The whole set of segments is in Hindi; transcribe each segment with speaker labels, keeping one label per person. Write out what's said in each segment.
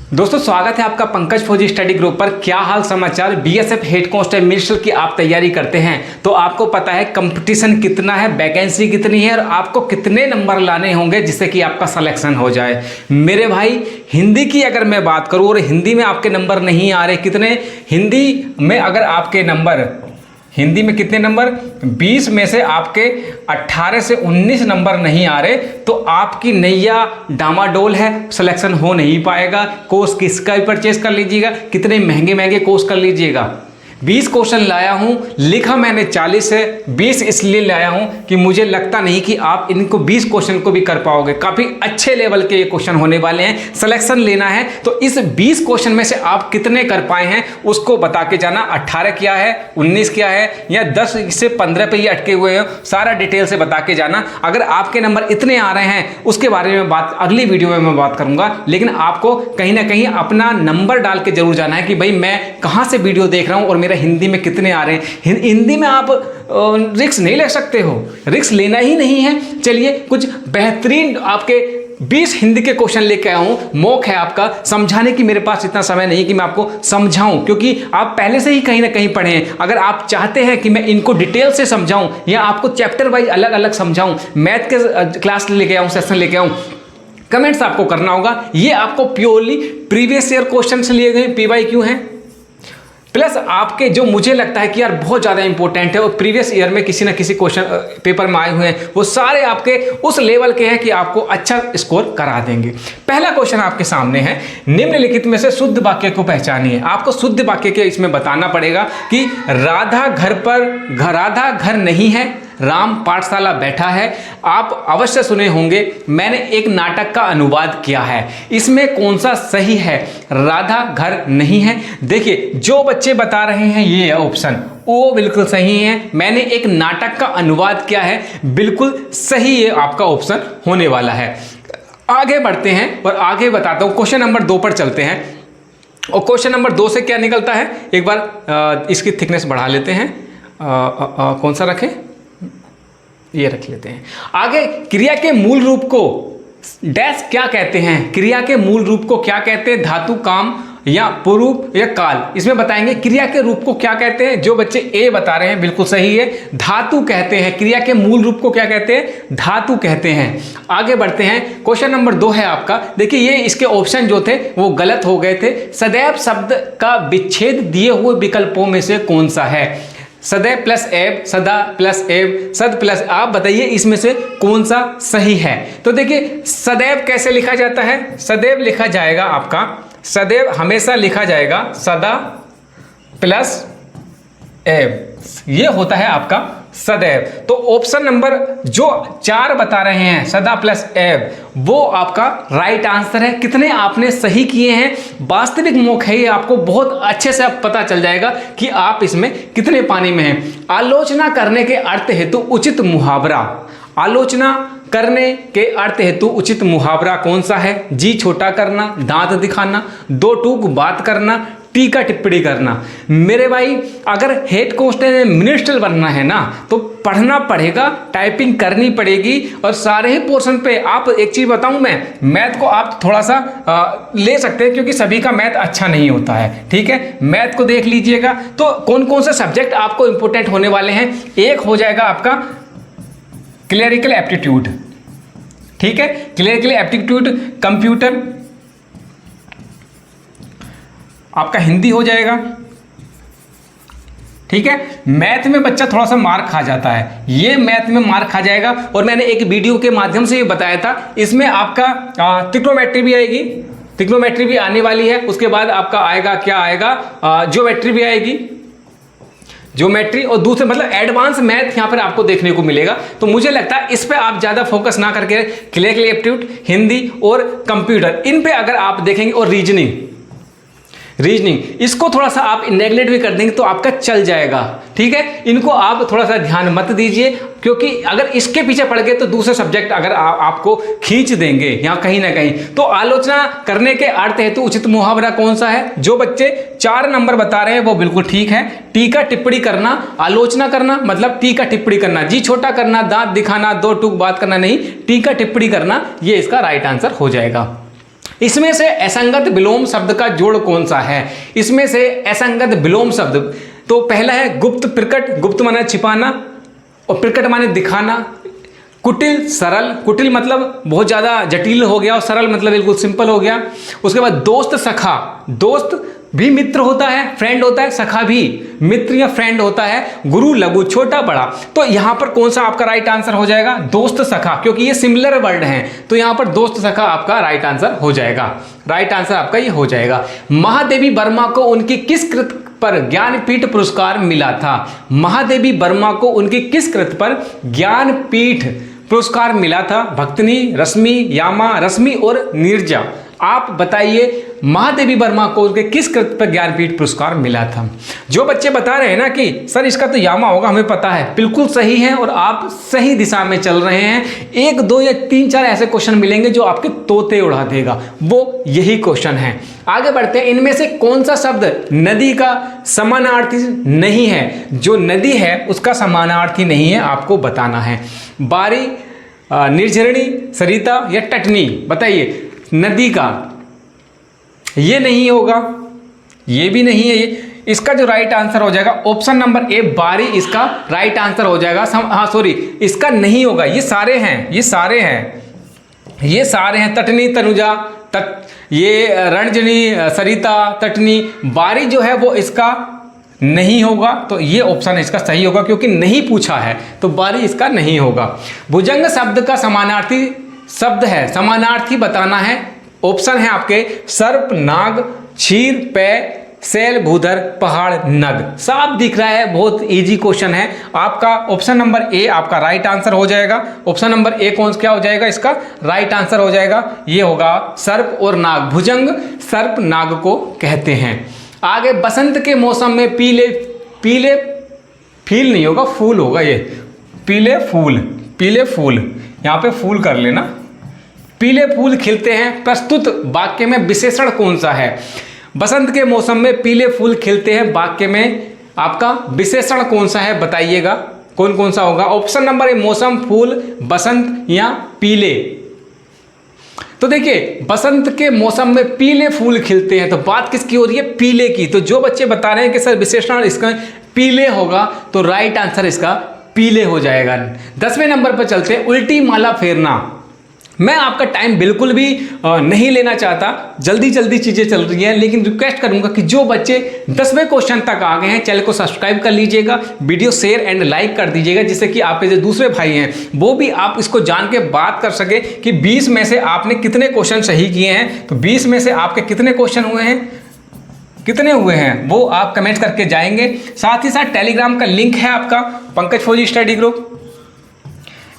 Speaker 1: दोस्तों स्वागत है आपका पंकज फौजी स्टडी ग्रुप पर। क्या हाल समाचार। बीएसएफ हेड कांस्टेबल की आप तैयारी करते हैं तो आपको पता है कंपटीशन कितना है, वैकेंसी कितनी है और आपको कितने नंबर लाने होंगे जिससे कि आपका सिलेक्शन हो जाए। मेरे भाई हिंदी की अगर मैं बात करूं और हिंदी में आपके नंबर नहीं आ रहे, कितने हिंदी में अगर आपके नंबर, हिंदी में कितने नंबर, 20 में से आपके 18 से 19 नंबर नहीं आ रहे तो आपकी नैया डामाडोल है, सिलेक्शन हो नहीं पाएगा। कोर्स किसका भी परचेज कर लीजिएगा, कितने महंगे महंगे कोर्स कर लीजिएगा। 20 क्वेश्चन लाया हूं, लिखा मैंने 40 है, 20 इसलिए लाया हूं कि मुझे लगता नहीं कि आप इनको 20 क्वेश्चन को भी कर पाओगे। काफ़ी अच्छे लेवल के ये क्वेश्चन होने वाले हैं। सिलेक्शन लेना है तो इस 20 क्वेश्चन में से आप कितने कर पाए हैं उसको बता के जाना। 18 क्या है, 19 क्या है या 10 से 15 पे ये अटके हुए हो, सारा डिटेल से बता के जाना। अगर आपके नंबर इतने आ रहे हैं उसके बारे में बात अगली वीडियो में मैं बात करूंगा, लेकिन आपको कहीं ना कहीं अपना नंबर डाल के जरूर जाना है कि भाई मैं कहाँ से वीडियो देख रहा हूँ और मेरा हिंदी में कितने आ रहे हैं। हिंदी में आप रिस्क नहीं ले सकते हो, रिस्क लेना ही नहीं है। चलिए कुछ बेहतरीन आपके 20 हिंदी के क्वेश्चन लेके आया हूं। मौक है आपका समझाने की, मेरे पास इतना समय नहीं कि मैं आपको समझाऊं क्योंकि आप पहले से ही कहीं ना कहीं पढ़े हैं। अगर आप चाहते हैं कि मैं इनको डिटेल से समझाऊं या आपको चैप्टर वाइज अलग अलग समझाऊं, मैथ के क्लास लेके आऊं, सेशन लेके आऊं, कमेंट्स आपको करना होगा। ये आपको प्योरली प्रीवियस ईयर क्वेश्चन से लिए गए PYQ हैं, प्लस आपके जो मुझे लगता है कि यार बहुत ज़्यादा इंपॉर्टेंट है और प्रीवियस ईयर में किसी ना किसी क्वेश्चन पेपर में आए हुए हैं, वो सारे आपके उस लेवल के हैं कि आपको अच्छा स्कोर करा देंगे। पहला क्वेश्चन आपके सामने है, निम्नलिखित में से शुद्ध वाक्य को पहचानिए। आपको शुद्ध वाक्य के इसमें बताना पड़ेगा कि राधा घर नहीं है, राम पाठशाला बैठा है। आप अवश्य सुने होंगे, मैंने एक नाटक का अनुवाद किया है, इसमें कौन सा सही है। राधा घर नहीं है। देखिए जो बच्चे बता रहे हैं ये ऑप्शन वो बिल्कुल सही है, मैंने एक नाटक का अनुवाद किया है, बिल्कुल सही ये आपका ऑप्शन होने वाला है। आगे बढ़ते हैं और आगे बताता हूं, क्वेश्चन नंबर 2 पर चलते हैं। और क्वेश्चन नंबर 2 से क्या निकलता है, एक बार इसकी थिकनेस बढ़ा लेते हैं। कौन सा रखें, ये रख लेते हैं। आगे क्रिया के मूल रूप को डैश क्या कहते हैं, क्रिया के मूल रूप को क्या कहते हैं, धातु, काम या पुरूप या काल। इसमें बताएंगे क्रिया के रूप को क्या कहते हैं। जो बच्चे ए बता रहे हैं बिल्कुल सही है, धातु कहते हैं। क्रिया के मूल रूप को क्या कहते हैं, धातु कहते हैं। आगे बढ़ते हैं, क्वेश्चन नंबर 2 है आपका। देखिए ये इसके ऑप्शन जो थे वो गलत हो गए थे। सदैव शब्द का विच्छेद दिए हुए विकल्पों में से कौन सा है। सदैव प्लस एव, सदा प्लस एव, सद प्लस, आप बताइए इसमें से कौन सा सही है। तो देखिए सदैव कैसे लिखा जाता है, सदैव लिखा जाएगा आपका, सदैव हमेशा लिखा जाएगा सदा प्लस एव, ये होता है आपका सदैव। तो ऑप्शन नंबर जो 4 बता रहे हैं सदा प्लस एव, वो आपका राइट आंसर है। कितने आपने सही किए हैं, वास्तविक मौक है ये, आपको बहुत अच्छे से अब पता चल जाएगा कि आप इसमें कितने पानी में हैं। आलोचना करने के अर्थ हेतु उचित मुहावरा, आलोचना करने के अर्थ हेतु उचित मुहावरा कौन सा है। जी छोटा करना, दांत दिखाना, दो टूक बात करना, टीका टिप्पणी करना। मेरे भाई अगर हेड कांस्टेबल में मिनिस्टर बनना है ना तो पढ़ना पड़ेगा, टाइपिंग करनी पड़ेगी और सारे ही पोर्शन पे। आप एक चीज बताऊं, मैं मैथ को आप थोड़ा सा ले सकते हैं क्योंकि सभी का मैथ अच्छा नहीं होता है, ठीक है। मैथ को देख लीजिएगा तो कौन कौन से सब्जेक्ट आपको इंपोर्टेंट होने वाले हैं। एक हो जाएगा आपका क्लेरिकल एप्टीट्यूड, ठीक है, क्लेरिकल एप्टीट्यूड, कंप्यूटर, आपका हिंदी हो जाएगा, ठीक है। मैथ में बच्चा थोड़ा सा मार खा जाता है, ये मैथ में मार खा जाएगा। और मैंने एक वीडियो के माध्यम से ये बताया था, इसमें आपका ट्रिग्नोमेट्री भी आएगी, ट्रिग्नोमेट्री भी आने वाली है। उसके बाद आपका आएगा, क्या आएगा, ज्योमेट्री भी आएगी, ज्योमेट्री। और दूसरे मतलब एडवांस मैथ यहाँ पर आपको देखने को मिलेगा। तो मुझे लगता है इस पे आप ज़्यादा फोकस ना करके क्लियर एप्टीट्यूड, हिंदी और कंप्यूटर, इन पे अगर आप देखेंगे, और रीजनिंग इसको थोड़ा सा आप नेगलेक्ट भी कर देंगे तो आपका चल जाएगा, ठीक है। इनको आप थोड़ा सा ध्यान मत दीजिए क्योंकि अगर इसके पीछे पड़ गए तो दूसरे सब्जेक्ट अगर आपको खींच देंगे यहाँ कहीं ना कहीं। तो आलोचना करने के अर्थ हेतु उचित मुहावरा कौन सा है। जो बच्चे 4 नंबर बता रहे हैं वो बिल्कुल ठीक है। टीका टिप्पणी करना, आलोचना करना मतलब टीका टिप्पणी करना, जी छोटा करना, दांत दिखाना, दो टूक बात करना नहीं, टीका टिप्पणी करना, ये इसका राइट आंसर हो जाएगा। इसमें से असंगत विलोम शब्द का जोड़ कौन सा है? इसमें से असंगत विलोम शब्द तो पहला है गुप्त प्रकट, गुप्त माने छिपाना और प्रकट माने दिखाना। कुटिल सरल, कुटिल मतलब बहुत ज़्यादा जटिल हो गया और सरल मतलब बिल्कुल सिंपल हो गया। उसके बाद दोस्त सखा, दोस्त भी मित्र होता है, फ्रेंड होता है, सखा भी मित्र या फ्रेंड होता है। गुरु लघु छोटा बड़ा, तो यहां पर कौन सा आपका राइट आंसर हो जाएगा? दोस्त सखा, क्योंकि ये सिमिलर वर्ड हैं तो यहां पर दोस्त सखा आपका राइट आंसर हो जाएगा। राइट आंसर आपका ये हो जाएगा। महादेवी वर्मा को उनकी किस कृत पर ज्ञानपीठ पुरस्कार मिला था? महादेवी वर्मा को उनकी किस कृत पर ज्ञानपीठ पुरस्कार मिला था? भक्तिनी, रश्मि, यामा, रश्मि और नीरजा। आप बताइए महादेवी वर्मा को उनके किस कृत पर ज्ञानपीठ पुरस्कार मिला था? जो बच्चे बता रहे हैं ना कि सर इसका तो यामा होगा, हमें पता है, बिल्कुल सही है और आप सही दिशा में चल रहे हैं। 1, 2 या 3, 4 ऐसे क्वेश्चन मिलेंगे जो आपके तोते उड़ा देगा, वो यही क्वेश्चन है। आगे बढ़ते हैं। इनमें से कौन सा शब्द नदी का समानार्थी नहीं है? जो नदी है उसका समानार्थी नहीं है, आपको बताना है। बारी, निर्झरणी, सरिता या टटनी, बताइए। नदी का ये नहीं होगा, ये भी नहीं है, ये इसका जो राइट आंसर हो जाएगा ऑप्शन नंबर ए बारी, इसका राइट आंसर हो जाएगा। सॉरी, इसका नहीं होगा। ये सारे हैं, ये सारे हैं, ये सारे हैं। तटनी, तनुजा, ये रणजनी, सरिता, तटनी। बारी जो है वो इसका नहीं होगा, तो ये ऑप्शन इसका सही होगा क्योंकि नहीं पूछा है, तो बारी इसका नहीं होगा। भुजंग शब्द का समानार्थी शब्द है, समानार्थी बताना है। ऑप्शन है आपके सर्प, नाग, क्षीर, पै, शैल, भूधर, पहाड़, नग। साफ दिख रहा है, बहुत इजी क्वेश्चन है आपका। ऑप्शन नंबर ए आपका राइट आंसर हो जाएगा। ऑप्शन नंबर ए कौन क्या हो जाएगा? इसका राइट आंसर हो जाएगा, ये होगा सर्प और नाग। भुजंग सर्प नाग को कहते हैं। आगे, बसंत के मौसम में पीले पीले फील नहीं होगा, फूल होगा, ये पीले फूल, पीले फूल, यहाँ पे फूल कर लेना। पीले फूल खिलते हैं, प्रस्तुत वाक्य में विशेषण कौन सा है? बसंत के मौसम में पीले फूल खिलते हैं, वाक्य में आपका विशेषण कौन सा है? बताइएगा कौन कौन सा होगा। ऑप्शन नंबर ए मौसम, फूल, बसंत या पीले। तो देखिए, बसंत के मौसम में पीले फूल खिलते हैं, तो बात किसकी हो रही है? पीले की। तो जो बच्चे बता रहे हैं कि सर विशेषण इसका पीले होगा, तो राइट आंसर इसका पीले हो जाएगा। 10वें नंबर पर चलते हैं। उल्टी माला फेरना। मैं आपका टाइम बिल्कुल भी नहीं लेना चाहता, जल्दी जल्दी चीज़ें चल रही हैं, लेकिन रिक्वेस्ट करूंगा कि जो बच्चे 10वें क्वेश्चन तक आ गए हैं, चैनल को सब्सक्राइब कर लीजिएगा, वीडियो शेयर एंड लाइक कर दीजिएगा, जिससे कि आपके जो दूसरे भाई हैं वो भी आप इसको जान के बात कर सके कि 20 में से आपने कितने क्वेश्चन सही किए हैं। तो 20 में से आपके कितने क्वेश्चन हुए हैं, कितने हुए हैं, वो आप कमेंट करके जाएंगे। साथ ही साथ टेलीग्राम का लिंक है आपका, पंकज फौजी स्टडी ग्रुप,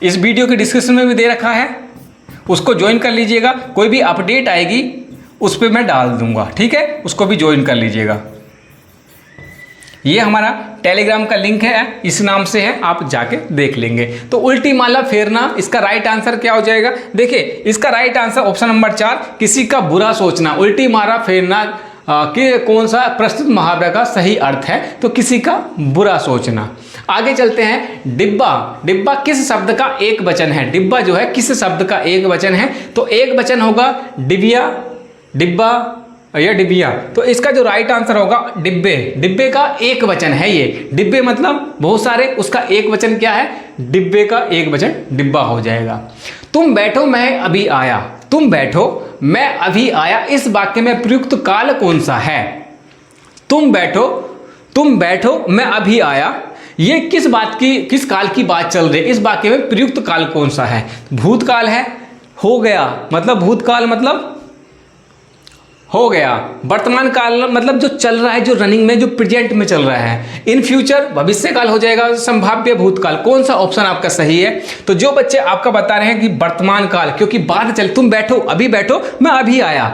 Speaker 1: इस वीडियो के डिस्क्रिप्शन में भी दे रखा है, उसको ज्वाइन कर लीजिएगा। कोई भी अपडेट आएगी उस पर मैं डाल दूंगा, ठीक है, उसको भी ज्वाइन कर लीजिएगा। ये हमारा टेलीग्राम का लिंक है, इस नाम से है, आप जाके देख लेंगे। तो उल्टी माला फेरना, इसका राइट आंसर क्या हो जाएगा? देखिए, इसका राइट आंसर ऑप्शन नंबर 4, किसी का बुरा सोचना। उल्टी माला फेरना कि कौन सा प्रस्तुत मुहावरे का सही अर्थ है? तो किसी का बुरा सोचना। आगे चलते हैं। डिब्बा, डिब्बा किस शब्द का एक वचन है? डिब्बा जो है किस शब्द का एक वचन है? तो एक वचन होगा डिबिया, डिब्बा या डिबिया। तो इसका जो राइट आंसर होगा डिब्बे। डिब्बे का एक वचन है ये, डिब्बे मतलब बहुत सारे, उसका एक वचन क्या है? डिब्बे का एक वचन डिब्बा हो जाएगा। तुम बैठो मैं अभी आया, तुम बैठो मैं अभी आया, इस वाक्य में प्रयुक्त काल कौन सा है? तुम बैठो मैं अभी आया, ये किस बात की, किस काल की बात चल रही है? इस वाक्य में प्रयुक्त काल कौन सा है? भूतकाल है, हो गया मतलब भूतकाल मतलब हो गया। वर्तमान काल मतलब जो चल रहा है, जो रनिंग में, जो प्रेजेंट में चल रहा है। इन फ्यूचर भविष्य काल हो जाएगा। संभाव्य भूतकाल। कौन सा ऑप्शन आपका सही है? तो जो बच्चे आपका बता रहे हैं कि वर्तमान काल, क्योंकि बात चल, तुम बैठो अभी बैठो मैं अभी आया,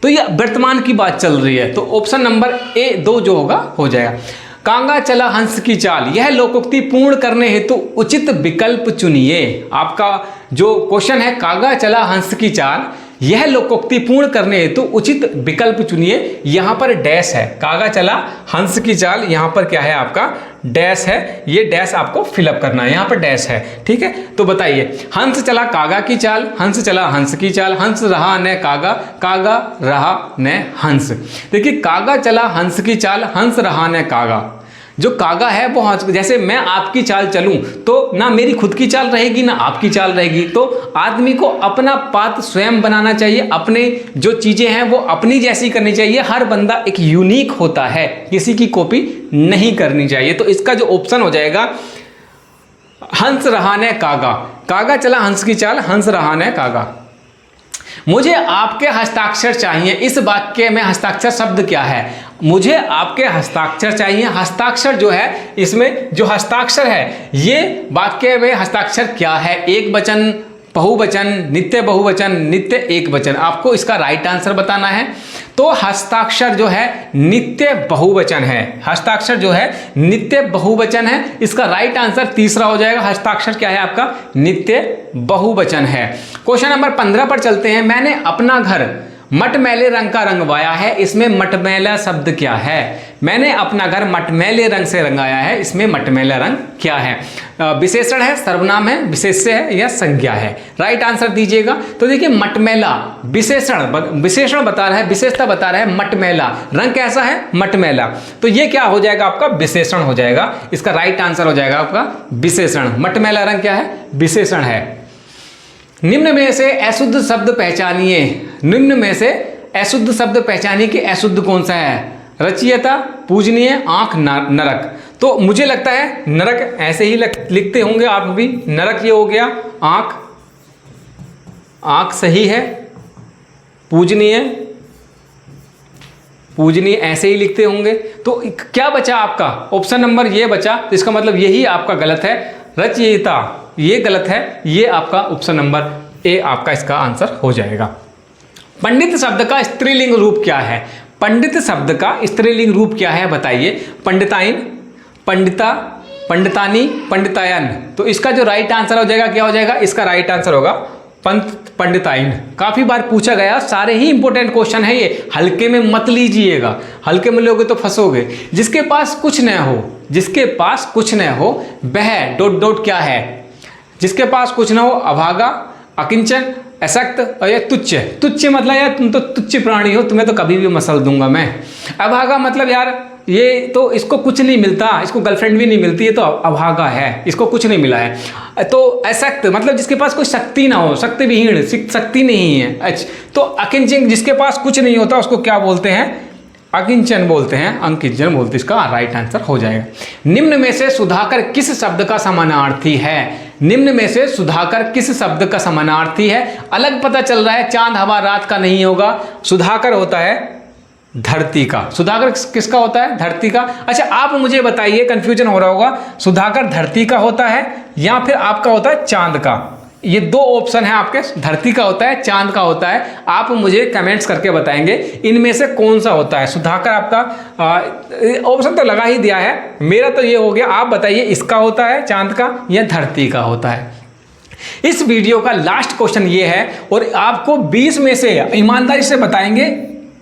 Speaker 1: तो ये वर्तमान की बात चल रही है, तो ऑप्शन नंबर ए 2 जो होगा हो जाएगा। कांगा चला हंस की चाल, यह लोकोक्ति पूर्ण करने हेतु उचित विकल्प चुनिए। आपका जो क्वेश्चन है, कांगा चला हंस की चाल, यह लोकोक्ति पूर्ण करने हेतु उचित विकल्प चुनिए। यहां पर डैश है, कागा चला हंस की चाल, यहां पर क्या है आपका डैश है, ये डैश आपको फिलअप करना है, यहां पर डैश है। ठीक है, तो बताइए, हंस चला कागा की चाल, हंस चला हंस की चाल, हंस रहा न कागा, कागा रहा न हंस। देखिए, कागा चला हंस की चाल, हंस रहा न कागा। जो कागा है वो हंस, जैसे मैं आपकी चाल चलूं तो ना मेरी खुद की चाल रहेगी ना आपकी चाल रहेगी। तो आदमी को अपना पाथ स्वयं बनाना चाहिए, अपने जो चीजें हैं वो अपनी जैसी करनी चाहिए। हर बंदा एक यूनिक होता है, किसी की कॉपी नहीं करनी चाहिए। तो इसका जो ऑप्शन हो जाएगा हंस रहा ने कागा, कागा चला हंस की चाल, हंस रहा ने कागा। मुझे आपके हस्ताक्षर चाहिए, इस वाक्य में हस्ताक्षर शब्द क्या है? मुझे आपके हस्ताक्षर चाहिए। हस्ताक्षर जो है, इसमें जो हस्ताक्षर है ये वाक्य में हस्ताक्षर क्या है? एक वचन, बहुवचन, नित्य बहुवचन, नित्य एक वचन। आपको इसका राइट आंसर बताना है। तो हस्ताक्षर जो है नित्य बहुवचन है, हस्ताक्षर जो है नित्य बहुवचन है। इसका राइट आंसर तीसरा हो जाएगा। हस्ताक्षर क्या है आपका? नित्य बहुवचन है। क्वेश्चन नंबर 15 पर चलते हैं। मैंने अपना घर मटमैले रंग का रंगवाया है, इसमें मटमैला शब्द क्या है? मैंने अपना घर मटमैले रंग से रंगाया है, इसमें मटमैला रंग क्या है? विशेषण है, सर्वनाम है, विशेष्य है या संज्ञा है? राइट आंसर दीजिएगा। तो देखिए, मटमैला विशेषण बता रहा है, विशेषता बता रहा है। मटमैला रंग कैसा है? मटमैला। तो ये क्या हो जाएगा आपका? विशेषण हो जाएगा। इसका राइट आंसर हो जाएगा आपका विशेषण। मटमैला रंग क्या है? विशेषण है। निम्न में से अशुद्ध शब्द पहचानिए। निम्न में से अशुद्ध शब्द पहचानिए कि अशुद्ध कौन सा है? रचयिता, पूजनीय, आंख, नरक। तो मुझे लगता है नरक ऐसे ही लिखते होंगे आप भी। नरक ये हो गया, आंख, आंख सही है, पूजनीय, पूजनीय ऐसे ही लिखते होंगे। तो क्या बचा आपका? ऑप्शन नंबर ये बचा। तो इसका मतलब यही आपका गलत है। रचयिता ये गलत है, ये आपका ऑप्शन नंबर ए आपका इसका आंसर हो जाएगा। पंडित शब्द का स्त्रीलिंग रूप क्या है? पंडित शब्द का स्त्रीलिंग रूप क्या है बताइए? पंडिताइन, पंडिता, पंडितानी, पंडितायन। तो इसका जो राइट आंसर हो जाएगा क्या हो जाएगा? इसका राइट आंसर होगा पंडिताइन। काफी बार पूछा गया, सारे ही इंपॉर्टेंट क्वेश्चन है ये, हल्के में मत लीजिएगा। हल्के में लोगे तो फंसोगे। जिसके पास कुछ न हो, जिसके पास कुछ न हो वह डॉट डॉट क्या है? जिसके पास कुछ ना हो अभागा, अकिंचन, अशक्त और या तुच्छ। तुच्छ मतलब यार तुम तो तुच्छ प्राणी हो, तुम्हें तो कभी भी मसल दूंगा मैं। अभागा मतलब यार ये तो इसको कुछ नहीं मिलता, इसको गर्लफ्रेंड भी नहीं मिलती, है तो अभागा है, इसको कुछ नहीं मिला है। तो अशक्त मतलब जिसके पास कोई शक्ति ना हो, शक्ति विहीन, शक्ति नहीं है। अच्छा, तो अकिंचन जिसके पास कुछ नहीं होता उसको क्या बोलते हैं? अकिंचन बोलते हैं, अंकिंचन बोलते हैं। इसका राइट आंसर हो जाएगा। निम्न में से सुधाकर किस शब्द का समानार्थी है? निम्न में से सुधाकर किस शब्द का समानार्थी है? अलग पता चल रहा है, चांद हवा रात का नहीं होगा। सुधाकर होता है धरती का। सुधाकर किसका होता है? धरती का। अच्छा, आप मुझे बताइए, कंफ्यूजन हो रहा होगा, सुधाकर धरती का होता है या फिर आपका होता है चांद का? ये दो ऑप्शन है आपके, धरती का होता है, चांद का होता है। आप मुझे कमेंट्स करके बताएंगे इनमें से कौन सा होता है। सुधाकर आपका ऑप्शन तो लगा ही दिया है, मेरा तो ये हो गया। आप बताइए इसका होता है चांद का या धरती का होता है। इस वीडियो का लास्ट क्वेश्चन ये है और आपको 20 में से ईमानदारी से बताएंगे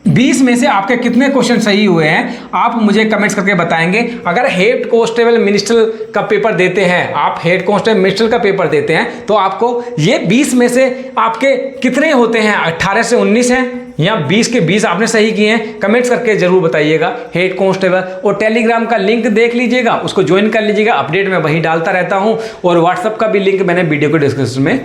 Speaker 1: 20 में से आपके कितने क्वेश्चन सही हुए हैं, आप मुझे कमेंट्स करके बताएंगे। अगर हेड कांस्टेबल मिनिस्टर का पेपर देते हैं, आप हेड कांस्टेबल मिनिस्टर का पेपर देते हैं, तो आपको ये 20 में से आपके कितने होते हैं? 18 से 19 हैं या 20 के 20 आपने सही किए हैं? कमेंट्स करके जरूर बताइएगा। हेड कांस्टेबल और टेलीग्राम का लिंक देख लीजिएगा, उसको ज्वाइन कर लीजिएगा। अपडेट मैं वहीं डालता रहता हूँ और व्हाट्सएप का भी लिंक मैंने वीडियो के डिस्क्रिप्शन में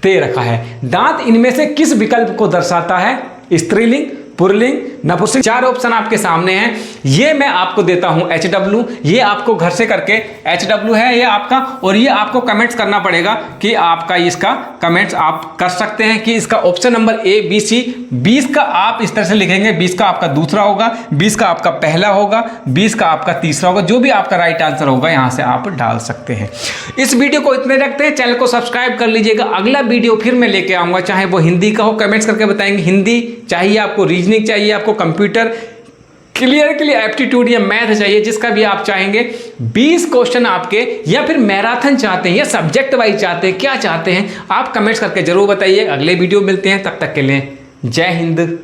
Speaker 1: दे रखा है। दांत इनमें से किस विकल्प को दर्शाता है? स्त्रीलिंग, पुल्लिंग, नपुंसक। 4 ऑप्शन आपके सामने हैं। ये मैं आपको देता हूं HW, ये आपको घर से करके HW है ये आपका, और ये आपको कमेंट्स करना पड़ेगा कि आपका इसका कमेंट्स आप कर सकते हैं कि इसका option number A, B, C। 20 का आप इस तरह से लिखेंगे, 20 का आपका दूसरा होगा, 20 का आपका पहला होगा, 20 का आपका तीसरा होगा। जो भी आपका राइट आंसर होगा यहां से आप डाल सकते हैं। इस वीडियो को इतने रखते हैं, चैनल को सब्सक्राइब कर लीजिएगा। अगला वीडियो फिर मैं लेके आऊंगा, चाहे वो हिंदी का हो, कमेंट्स करके बताएंगे। हिंदी चाहिए आपको, रीजनिंग चाहिए आपको, कंप्यूटर क्लियर एप्टीट्यूड या मैथ चाहिए, जिसका भी आप चाहेंगे। 20 क्वेश्चन आपके, या फिर मैराथन चाहते हैं या सब्जेक्ट वाइज चाहते हैं, क्या चाहते हैं आप कमेंट्स करके जरूर बताइए। अगले वीडियो मिलते हैं, तब तक के लिए जय हिंद।